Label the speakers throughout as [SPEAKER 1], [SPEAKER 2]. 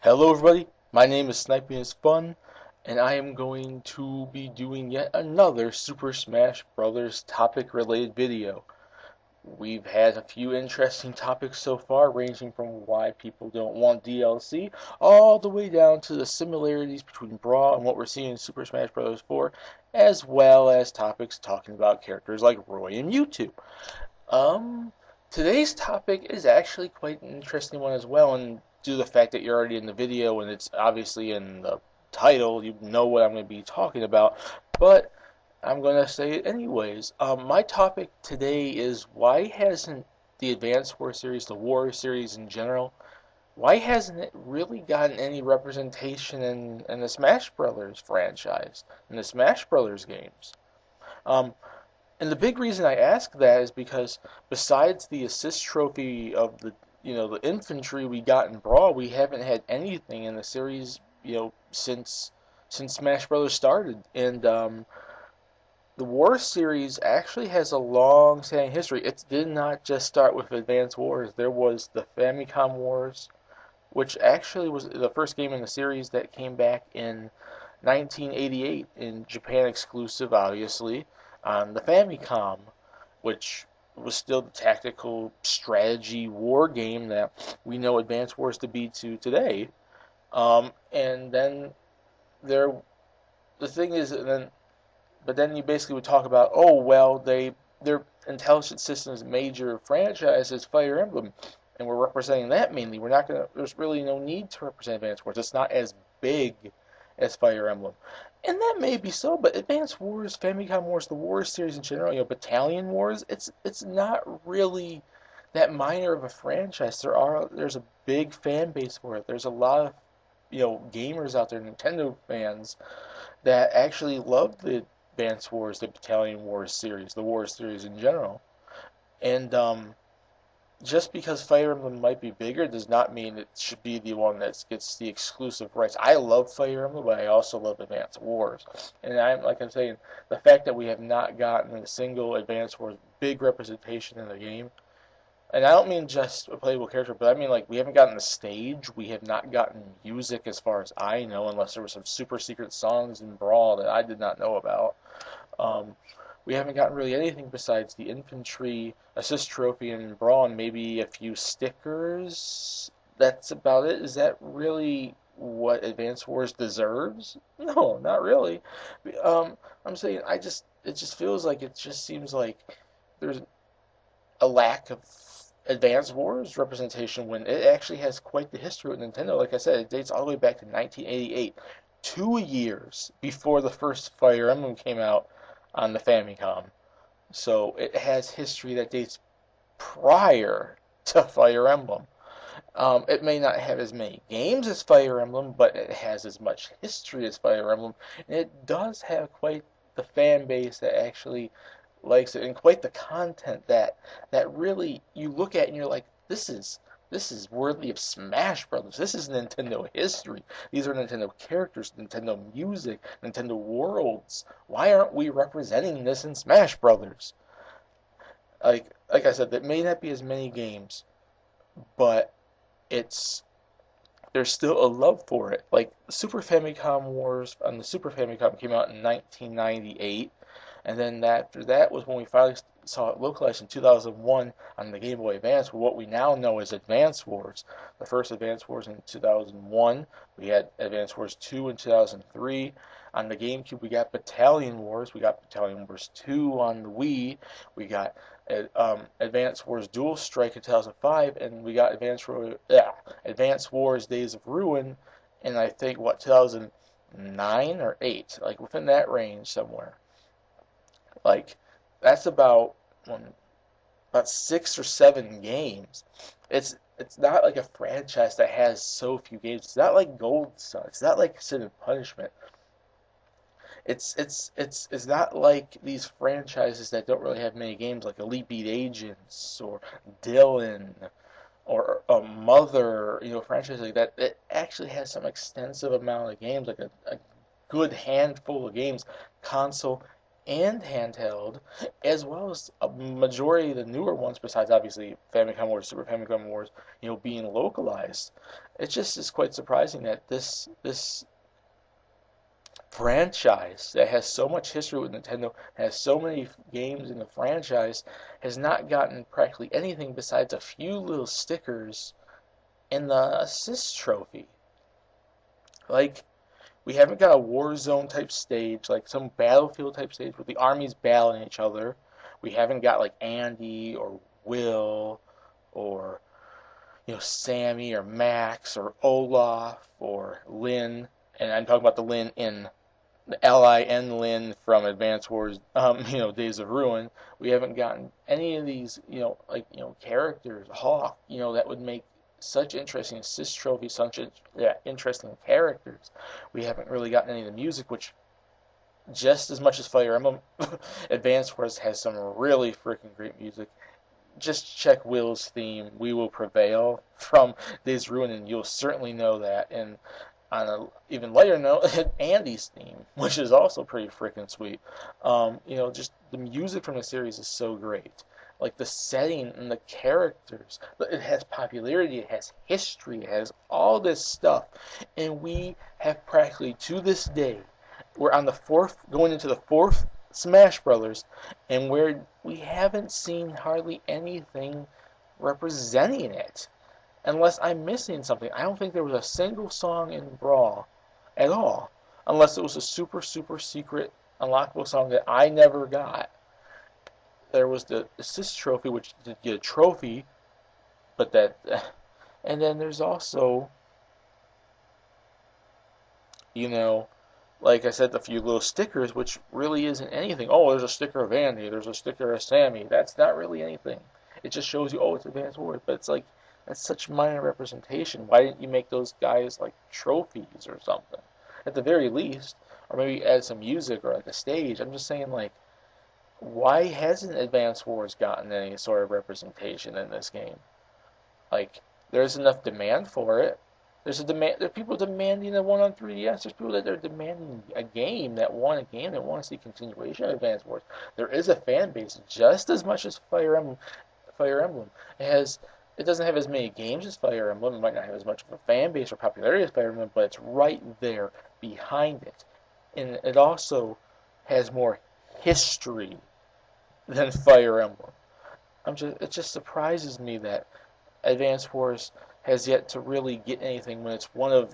[SPEAKER 1] Hello everybody, my name is Sniping is Fun, and I am going to be doing yet another Super Smash Bros. Topic related video. We've had a few interesting topics so far, ranging from why people don't want DLC, all the way down to the similarities between Brawl and what we're seeing in Super Smash Bros. 4, as well as topics talking about characters like Roy and Mewtwo. Um, Today's topic is actually quite an interesting one as well, and due to the fact that you're already in the video and it's obviously in the title, you know what I'm going to be talking about, but I'm going to say it anyways. My topic today is why hasn't the Advance War series, the War series in general, why hasn't it really gotten any representation in the Smash Brothers franchise, in the Smash Brothers games? Um, and the big reason I ask that is because besides the assist trophy of the infantry we got in Brawl, we haven't had anything in the series, since Smash Brothers started. And the War series actually has a long-standing history. It did not just start with Advance Wars. There was the Famicom Wars, which actually was the first game in the series that came back in 1988 in Japan exclusive, obviously, on the Famicom, which was still the tactical strategy war game that we know Advance Wars to be to today. And then there, the thing is, but then you basically would talk about, oh well, their intelligent systems major franchise is Fire Emblem, and we're representing that mainly. We're not gonna. There's really no need to represent Advance Wars. It's not as big as Fire Emblem. And that may be so, but Advance Wars, Famicom Wars, the Wars series in general, Battalion Wars, it's not really that minor of a franchise. There's a big fan base for it. There's a lot of gamers out there, Nintendo fans, that actually love the Advance Wars, the Battalion Wars series, the Wars series in general. And just because Fire Emblem might be bigger does not mean it should be the one that gets the exclusive rights. I love Fire Emblem, but I also love Advance Wars. And I'm saying, the fact that we have not gotten a single Advance Wars big representation in the game, and I don't mean just a playable character, but I mean like we haven't gotten the stage, we have not gotten music as far as I know, unless there were some super secret songs in Brawl that I did not know about. Um, we haven't gotten really anything besides the infantry assist trophy and Brawl and maybe a few stickers. That's about it. Is that really what Advance Wars deserves? No, not really. I'm saying it just feels like it just seems like there's a lack of Advance Wars representation when it actually has quite the history with Nintendo. Like I said, it dates all the way back to 1988, 2 years before the first Fire Emblem came out on the Famicom. So it has history that dates prior to Fire Emblem. It may not have as many games as Fire Emblem, but it has as much history as Fire Emblem, and it does have quite the fan base that actually likes it, and quite the content that really you look at and you're like, this is worthy of Smash Brothers. This is Nintendo history. These are Nintendo characters, Nintendo music, Nintendo worlds. Why aren't we representing this in Smash Brothers? Like I said, there may not be as many games, but it's there's still a love for it. Like Super Famicom Wars on the Super Famicom came out in 1998. And then after that was when we finally saw it localized in 2001 on the Game Boy Advance, with what we now know as Advance Wars. The first Advance Wars in 2001. We had Advance Wars 2 in 2003. On the GameCube, we got Battalion Wars. We got Battalion Wars 2 on the Wii. We got Advance Wars Dual Strike in 2005. And we got Advance Wars Days of Ruin in, I think, 2009 or 8? Like, within that range somewhere. Like, that's about 6 or 7 games. It's not like a franchise that has so few games. It's not like Gold Sun. It's not like Sin and Punishment. It's not like these franchises that don't really have many games, like Elite Beat Agents or Dylan or a Mother, franchise like that. It actually has some extensive amount of games, like a good handful of games, console and handheld, as well as a majority of the newer ones, besides obviously Famicom Wars, Super Famicom Wars, being localized. It just is quite surprising that this franchise that has so much history with Nintendo, has so many games in the franchise, has not gotten practically anything besides a few little stickers and the assist trophy. Like, we haven't got a Warzone type stage, like some Battlefield type stage where the armies battling each other. We haven't got like Andy or Will or Sammy or Max or Olaf or Lynn, and I'm talking about the Lynn in the Lin Lynn from Advance Wars, Days of Ruin. We haven't gotten any of these, characters, Hawk, that would make such interesting assist trophies, such interesting characters. We haven't really gotten any of the music, which just as much as Fire Emblem, Advance Wars has some really freaking great music. Just check Will's theme, "We Will Prevail" from Days of Ruin, and you'll certainly know that. And on an even lighter note, Andy's theme, which is also pretty freaking sweet. Just the music from the series is so great. Like the setting and the characters. It has popularity, it has history, it has all this stuff. And we have practically, to this day, we're on the going into the fourth Smash Brothers, and where we haven't seen hardly anything representing it. Unless I'm missing something. I don't think there was a single song in Brawl at all. Unless it was a super, super secret unlockable song that I never got. There was the assist trophy, which did get a trophy, but that. And then there's also, like I said, a few little stickers, which really isn't anything. Oh, there's a sticker of Andy, there's a sticker of Sammy. That's not really anything. It just shows you, oh, it's Advance Wars. But it's like, that's such minor representation. Why didn't you make those guys like trophies or something? At the very least. Or maybe add some music or like a stage. I'm just saying, like, why hasn't Advance Wars gotten any sort of representation in this game? Like, there's enough demand for it. There's people demanding a one on 3DS. There's people that are demanding a game that want to see continuation of Advance Wars. There is a fan base just as much as Fire Emblem. It doesn't have as many games as Fire Emblem. It might not have as much of a fan base or popularity as Fire Emblem, but it's right there behind it. And it also has more history than Fire Emblem. It just surprises me that Advance Wars has yet to really get anything when it's one of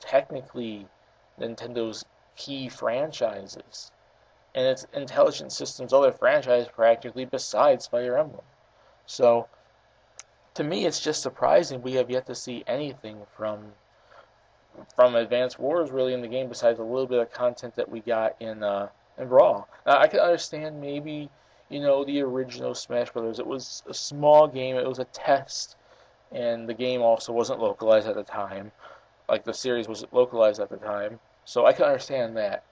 [SPEAKER 1] technically Nintendo's key franchises. And it's Intelligent Systems' other franchise practically besides Fire Emblem. So, to me, it's just surprising we have yet to see anything from Advance Wars really in the game besides a little bit of content that we got in Brawl. Now, I can understand maybe, the original Smash Brothers. It was a small game. It was a test, and the game also wasn't localized at the time. Like, the series wasn't localized at the time. So I can understand that.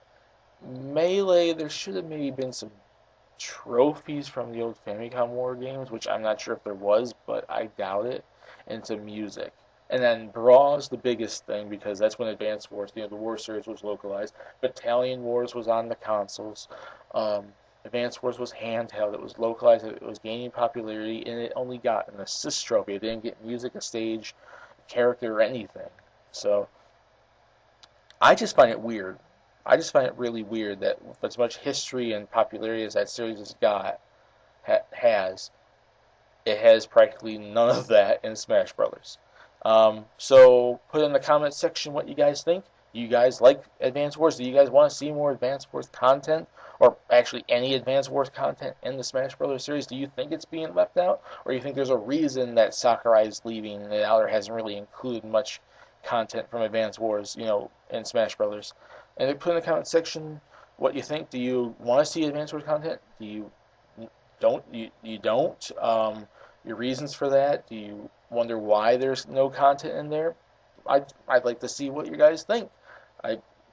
[SPEAKER 1] Melee, there should have maybe been some trophies from the old Famicom War games, which I'm not sure if there was, but I doubt it, and some music. And then Brawl is the biggest thing because that's when Advance Wars, the War series was localized. Battalion Wars was on the consoles. Advance Wars was handheld. It was localized. It was gaining popularity, and it only got an assist trophy. It didn't get music, a stage, a character, or anything. So I just find it weird. I just find it really weird that with as much history and popularity as that series has got, it has practically none of that in Smash Brothers. So put in the comments section what you guys think. Do you guys like Advance Wars? Do you guys want to see more Advance Wars content? Or actually any Advance Wars content in the Smash Brothers series? Do you think it's being left out? Or do you think there's a reason that Sakurai is leaving it out or hasn't really included much content from Advance Wars, in Smash Brothers? And then put in the comment section what you think. Do you want to see Advance Wars content? Do you don't? You don't? Your reasons for that? Do you wonder why there's no content in there? I'd like to see what you guys think.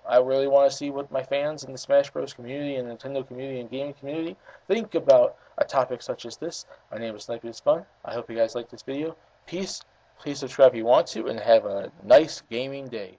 [SPEAKER 1] I really want to see what my fans in the Smash Bros. Community and Nintendo community and gaming community think about a topic such as this. My name is SniperysFun. I hope you guys like this video. Peace. Please subscribe if you want to, and have a nice gaming day.